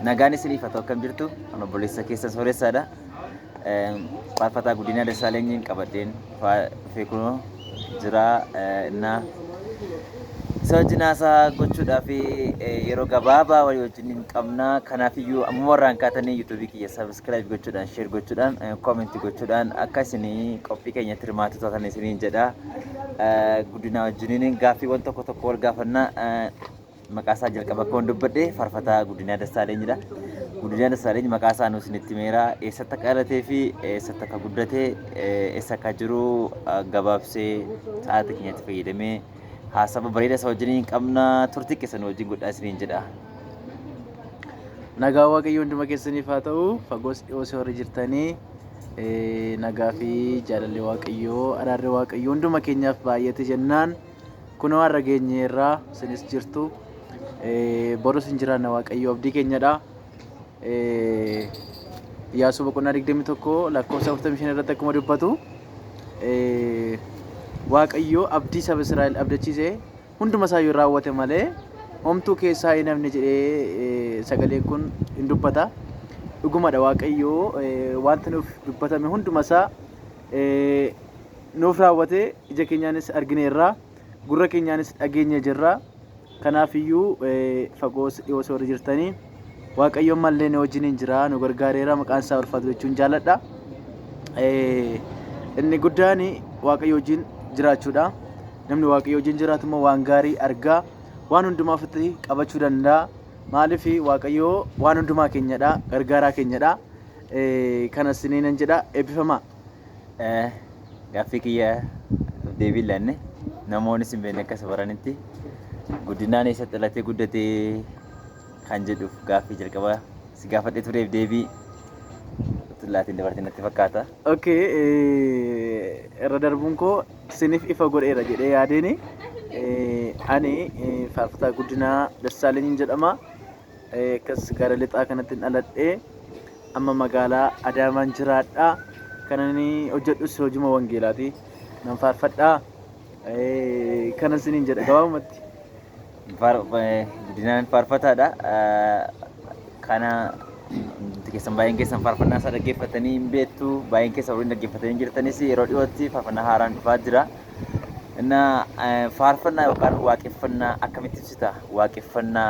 Nagaan isiniif haa ta'u akkam jirtu obboleessa keessan sooressadha. Faarfataa Guddinaa Dassaalenyiin qabadheen dhufee kunoo jira. Isa wajjin haasaa gochuudhaaf yeroo gabaabaa walii wajjin qabna. Kanaafiyyuu amma warraan kaatanii yuutuubii kiyya sabiskiraayib gochuudhaan, sheer gochuudhaan, koomentii gochuudhaan akka isinii qophii keenyatti hirmaatu taatan isiniin jedha. Guddinaa wajjiniin gaaffiiwwan tokko tokko wal gaafannaa. Maqaa isaa jalqaba akka waan dubbadhe Faarfataa Guddinaa Dassaalenyiidha. Guddinaa Dassaalenyi maqaa isaa nuus isinitti himeera. Eessatti akka dhalatee fi eessatti akka guddate, eessa akka jiru gabaabsee sa'aatii keenyatti fayyadamee haasaba bareeda isa wajjin qabna. Turtii keessan wajjin godhaa isiniin jedha. Nagaa Waaqayyoo hunduma keessaniif haa ta'u, fagoos dhiyoos warri jirtanii nagaa fi jaalalli Waaqayyoo, araarri Waaqayyoo hunduma keenyaaf baay'ate jennaan kunoo har'a geenyeerraa isinis jirtu. Borus hin jiraanna Waaqayyoo abdii keenyadha. Iyyaasuu boqonnaa 21 lakkoofsa 45 irratti akkuma dubbatu Waaqayyoo abdii saba Israa'el abdachiisee hunduma isaa yoo raawwate malee homtuu keessaa hin hafne jedhee sagaleen kun hin dubbata. Dhugumadha Waaqayyoo wanta nuuf dubbatame hunduma isaa nuuf raawwate ija keenyaanis argineerra, gurra keenyaanis dhageenye jirra. Kanaafiyyuu fagoos dhiyoos warri jirtanii Waaqayyoon mallee nu wajjin jira, nu gargaareera, maqaan isaa ulfaatu jechuun jaalladha. Inni guddaan Waaqayyo wajjin jiraachuudha. Namni Waaqayyo wajjin jiraatu immoo waan gaarii argaa, waan hundumaa ofitti qabachuu danda'a. Maaliif Waaqayyo waan hundumaa keenyadha, gargaaraa keenyadha. Kanas nan jedha eebbifamaa. Gaaffii kiyya deebii laanne namoonni sin beekne akka safaranitti Guddinaan eessatti dhalatee guddatee kan jedhuuf gaaffii jalqaba si gaafadhee tureef deebii laatiin dabartee natti fakkaata. Irra darbuun koo isiniif ifa godheera jedhee yaadeeni. Ani Faarfataa Guddinaa Dassaalenyiin jedhama. Akkas gara lixaa kanatti dhaladhee amma magaalaa Adaamaan jiraadha. Kan ani hojjedhus hojuma wangeelaati. Nan faarfadhaa. Kanan isiniin jedha gabaabumatti. Guddinaan faarfataadha. Kana keessan baay'een keessan faarfannaa isaa dhaggeeffatanii hin beektu. Baay'een keessan waliin dhaggeeffatanii jirtanis yeroo dhiyootti faarfannaa haaraan dhufaa jira. Faarfannaa yookaan waaqeffannaa akkamitti ibsita? Waaqeffannaa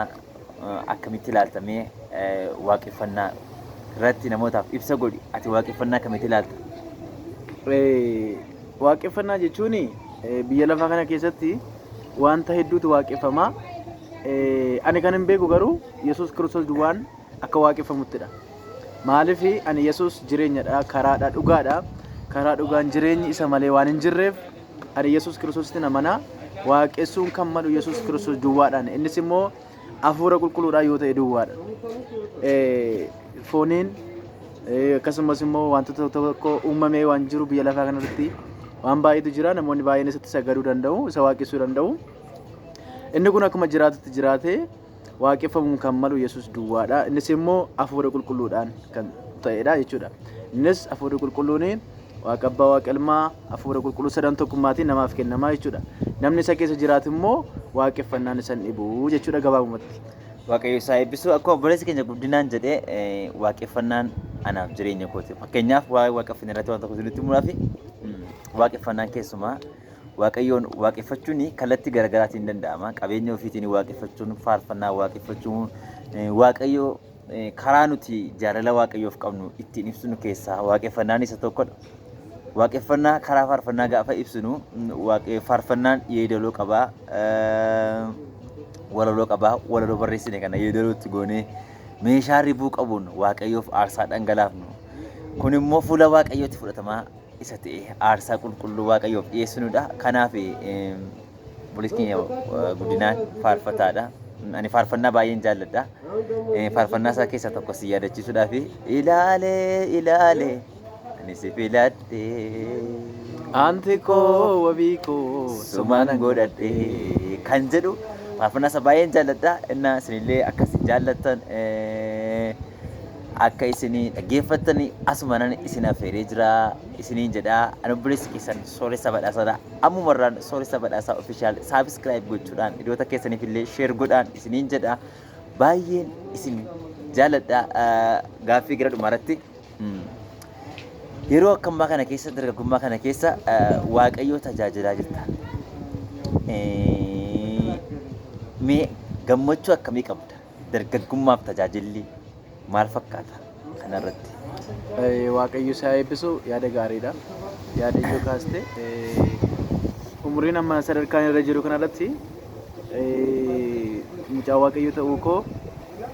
akkamitti ilaaltamee waaqeffannaa irratti namootaaf ibsa godhi. Ati waaqeffannaa akkamitti ilaalta? Waaqeffannaa jechuun biyya lafaa kana keessatti wanta hedduutu waaqeffamaa. Ani kan hin beeku garuu Yesuus Kiristoos duwwaan akka waaqeffamuttidha. Maaliif ani Yesuus jireenyadha, karaadha, dhugaadha. Karaa dhugaan jireenyi isa malee waan hin jirreef ani Yesuus Kiristoositti amanaa. Waaqessuun kan malu Yesuus Kiristoos duwwaadhaan. Innis immoo hafuura qulqulluudhaan yoo ta'e duwwaadha. Fooniin akkasumas immoo wantoota tokko uumamee waan jiru biyya lafaa kanarratti waan baay'eetu jira. Namoonni baay'een isatti sagaduu danda'u, isa waaqessuu danda'u. Inni kun akkuma jiraatutti jiraatee waaqeffamuun kan malu Yesuus duwwaadha. Innis immoo hafuura qulqulluudhaan kan ta'edha jechuudha. Innis hafuura qulqulluun Waaqa Abbaa, Waaqa Ilmaa, hafuura qulqulluu sadan tokkummaatiin namaaf kennamaa jechuudha. Namni isa keessa jiraatu immoo waaqeffannaan isa dhibu jechuudha gabaabumatti. Waaqayyo isaa eebbisu. Akkuma obboleessi keenya Guddinaan jedhee waaqeffannaan anaaf jireenya kooti. Fakkeenyaaf waa'ee waaqeffannaa irratti waan tokko isinitti himuudhaaf waaqeffannaan keessumaa Waaqayyoon waaqeffachuun kallattii garaagaraatiin danda'ama. Qabeenya ofiitiin waaqeffachuun, faarfannaa waaqeffachuun, Waaqayyo karaa nuti jaalala Waaqayyoof qabnu ittiin ibsinu keessaa waaqeffannaan isa tokkodha. Waaqeffannaa karaa faarfannaa gaafa ibsinu faarfannaan yeedaloo qabaa, walaloo qabaa. Walaloo barreessine kana yeedalootti goonee meeshaa ribuu qabuun Waaqayyoof aarsaa dhangalaafnu. Kun immoo fuula Waaqayyootti fudhatamaa isa ta'e aarsaa qulqulluu Waaqayyoof dhiyeessinudha. Kanaaf obboleessi keenya Guddinaan faarfataadha. Ani faarfannaa baay'een jaalladha. Faarfannaa isaa keessaa tokko si yaadachiisuudhaaf ilaalee ani si filadhee Anti koo wabii koo sumaan godhadhee kan jedhu faarfannaa isaa baay'een jaalladha. Innaa isinillee akkasi jaallattan akka isinii dhaggeeffattanii asumaan isin affeeree jira isiniin jedha. Ani obboleessi keessan Sooressa Badhaasaadha. Ammumarraan Sooressa Badhaasaa official subscribe gochuudhaan hiriyoota keessaniif illee share godhaan isiniin jedha. baay'een isin jaaladha. Gaaffii gara dhumaarratti yeroo akkamaa kana keessa dargaggummaa kana keessa waaqayyoo tajaajilaa jirta. Mee gammachuu akkamii qabda? Dargaggummaaf tajaajilli maal fakkaata kanarratti? Waaqayyo isaa eebbisu yaada gaariidha. Yaada ijoo kaaste umuriin amma sadarkaan irra jiru kanarratti mucaa waaqayyo ta'uu koo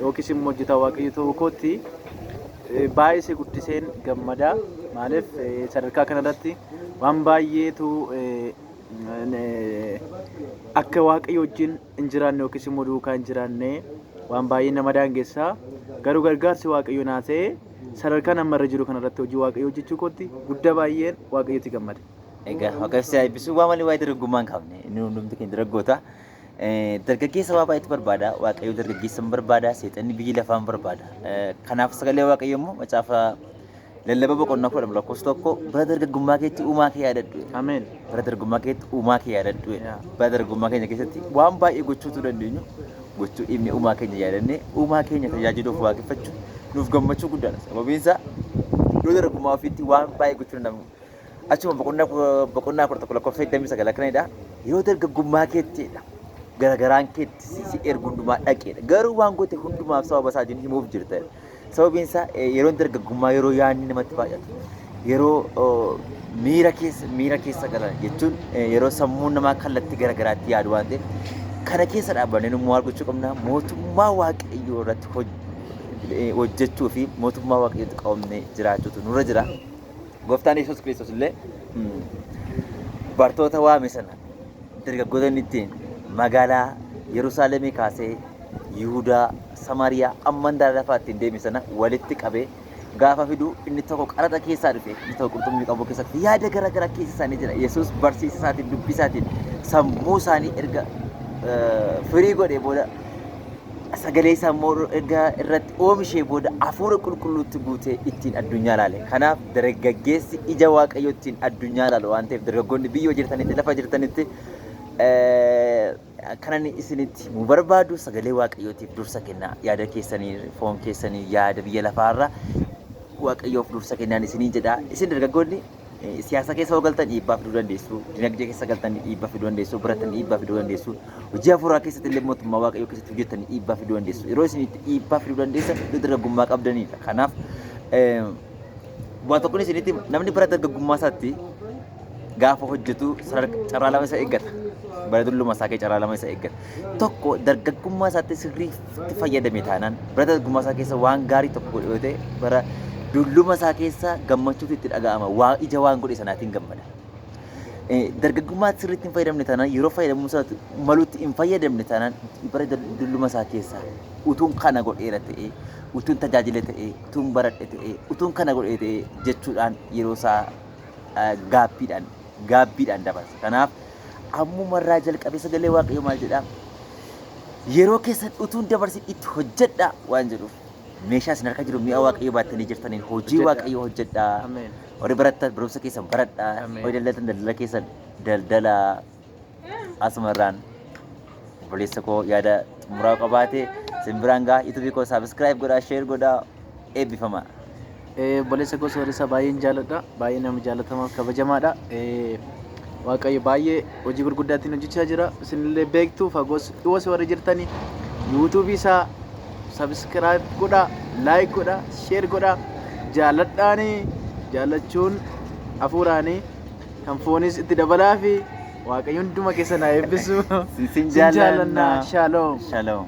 yookiis immoo hojjetaa waaqayyo ta'uu kootti baay'ee guddiseen gammadaa. Maaliif sadarkaa kanarratti waan baay'eetu akka waaqayyo wajjin hin jiraanne yookiis immoo duukaa hin jiraanne waan baay'ee nama daangessaa. Garuu gargaarsi waaqayyo naa ta'e sadarkaa amma irra jiru kanarratti hojii waaqayyo hojjechuu kootti guddaa baay'een waaqayyotti gammade. Egaa waaqayyo si eebbisu waa malee waa'ee dargaggummaa hin qabne inni hundumti keenya dargaggoota. Dargaggeessa waa baay'eetu barbaada. Waaqayyo dargaggeessa hin barbaada. Seexanni biyyi lafaa hin barbaada. Kanaaf sagalee waaqayyo immoo macaafa lallaba boqonnaa 10 lakkoofsa tokko bara dargaggummaa keetti uumaa kee yaadadhu. Ameen. Bara dargaggummaa keetti uumaa kee yaadadhu. Bara dargaggummaa keenya keessatti waan baay'ee gochuu dandeenyu gochuu dhiibne uumaa keenya yaadannee uumaa keenya tajaajiluuf waaqeffachuu nuuf gammachuu guddaadha. Sababiin isaa yoo dargaggummaa ofiitti waan baay'ee gochuu danda'amu. Achuma boqonnaa 11 lakkoofsa 29 akkanidha. Yeroo dargaggummaa keettidha. Garagaraan keetti si ergu hundumaa dhaqeedha. Garuu waan goote hundumaaf sababa isaatiin himuuf jirta. Sababiin isaa yeroo dargaggummaa yeroo yaadni namatti baay'atu. Yeroo miira keessa galan jechuun yeroo sammuun namaa kallattii garagaraatti yaadu waan ta'eef kana keessa dhaabannee nu maal gochuu qabna? Mootummaa waaqayyoo irratti hojjechuu fi mootummaa waaqayyootti qabamnee jiraachuutu nurra jira. Gooftaan Yesuus Kiristoos illee bartoota waame sana dargaggoota inni ittiin magaalaa Yerusaalemii kaasee Yihudaa, Samaariyaa amma daandii lafaa ittiin deeme sana walitti qabee gaafa fidu inni tokko qaraxa keessaa dhufe inni tokko qurxummii qabu keessatti yaada garaagaraa keessa isaanii jira. Yesuus barsiisa isaatiin dubbii isaatiin sammuu isaanii erga firii godhee booda sagalee isaa immoo erga irratti oomishee booda hafuura qulqulluutti guutee ittiin addunyaa ilaale. Kanaaf dargaggeessi ija waaqayyoo ittiin addunyaa ilaalu waan ta'eef dargaggoonni biyya jirtanitti lafa jirtanitti kanan isinitti mu barbaadu sagalee waaqayyootiif dursa kennaa. Yaada keessanii foon keessanii yaada biyya lafaarra waaqayyoof dursa kennaan isiniin jedha. Isin dargaggoonni siyaasa keessa galtan dhiibbaa fiduu dandeessu, dinagdee keessa galtan dhiibbaa fiduu dandeessu, biratan dhiibbaa fiduu dandeessu, hojii hafuuraa keessatti illee mootummaa waaqayyoo keessatti hojjetan dhiibbaa fiduu dandeessu. Yeroo isin itti dhiibbaa fiduu dandeessan dargaggummaa qabdanidha. Kanaaf waan tokkoon isinitti namni bara dargaggummaa isaatti gaafa hojjetu carraa lama isa eeggata. Bara dulluma isaa carraa lama isa eeggata. Tokko dargaggummaa isaatti sirriitti fayyadame taanaan bara dargaggummaa isaa keessa waan gaarii tokko godhe yoo ta'e bara dulluma isaa keessa gammachuutu itti dhaga'ama. Waa ija waan godhe sanaatiin gammada. Dargaggummaa sirriitti hin fayyadamne taanaan yeroo fayyadamuu isaatti maluutti hin fayyadamne taanaan bara dulluma isaa keessa utuun kana godheera ta'e utuun tajaajila ta'e utuun baradhe ta'e utuun kana godhee ta'e jechuudhaan yeroo isaa gaabbiidhaan dabarsa. Kanaaf ammumarraa jalqabee sagalee waaqayyoo maal jedhaa? Yeroo keessan utuun dabarsin itti hojjedhaa waan jedhuuf meeshaa isin harka jiru mi'a waaqayyoo baattanii jirtaniin hojii waaqayyoo hojjedhaa. Warri barattan barumsa keessan baradhaa. Warri daldaltan daldala keessan daldalaa. Asumarraan obboleessa koo yaada xumuraa qabaate simbiraan gaa yuutuubii koo saabskiraayib godhaa, sheer godhaa, eebbifamaa. Obboleessa koo sooressa baay'een jaaladha. Baay'ee nama jaalatamaa kabajamaadha. Waaqayyo baay'ee hojii gurguddaatiin hojjechaa jira. Isinillee beektu fagoos dhiwoos warri jirtanii yuutuubii isaa saabskiraayib godhaa, laayik godhaa, sheer godhaa. Jaaladhaanii jaalachuun hafuuraanii kan foonis itti dabalaa fi waaqayyo hunduma keessa na eebbisu. Sin jaalladha. Shaaloom. Shalom.